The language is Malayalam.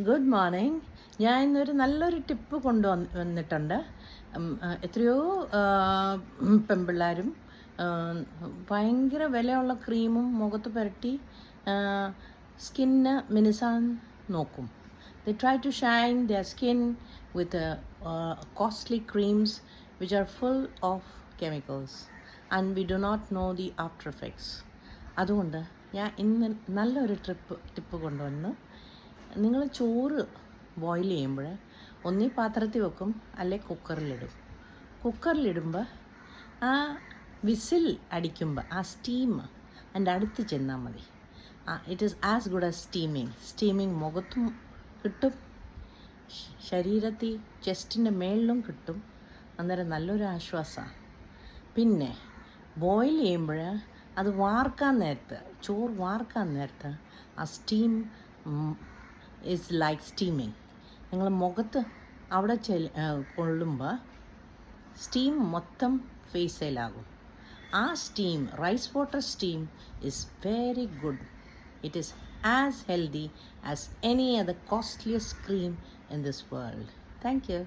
Good morning. ഞാൻ ഇന്നൊരു നല്ലൊരു ടിപ്പ് വന്നിട്ടുണ്ട്. എത്രയോ പെൺപിള്ളേരും ഭയങ്കര വിലയുള്ള ക്രീമും മുഖത്ത് പുരട്ടി സ്കിന്ന് മിനുസാൻ നോക്കും. They try to shine their skin with costly creams which are full of chemicals and we do not know the after effects. അതുകൊണ്ട് ഞാൻ ഇന്ന് നല്ലൊരു ടിപ്പ് കൊണ്ടുവന്നു. നിങ്ങൾ ചോറ് ബോയിൽ ചെയ്യുമ്പോൾ ഒന്നീ പാത്രത്തിൽ വെക്കും, അല്ലെ കുക്കറിലിടും. കുക്കറിലിടുമ്പോൾ ആ വിസിൽ അടിക്കുമ്പോൾ ആ സ്റ്റീം അതിൻ്റെ അടുത്ത് ചെന്നാൽ മതി. It is as good as steaming മുഖത്തും കിട്ടും, ശരീരത്തിൽ ചെസ്റ്റിൻ്റെ മേളിലും കിട്ടും. അന്നേരം നല്ലൊരു ആശ്വാസമാണ്. പിന്നെ ബോയിൽ ചെയ്യുമ്പോൾ അത് വാർക്കാൻ നേരത്ത്, ചോറ് വാർക്കാൻ നേരത്ത് ആ സ്റ്റീം ഈസ് ലൈക്ക് സ്റ്റീമിങ്. നിങ്ങൾ മുഖത്ത് അവിടെ കൊള്ളുമ്പോൾ സ്റ്റീം മൊത്തം ഫേസിലാകും. ആ steam, rice water steam is very good. It is as healthy as any other costliest cream in this world. Thank U.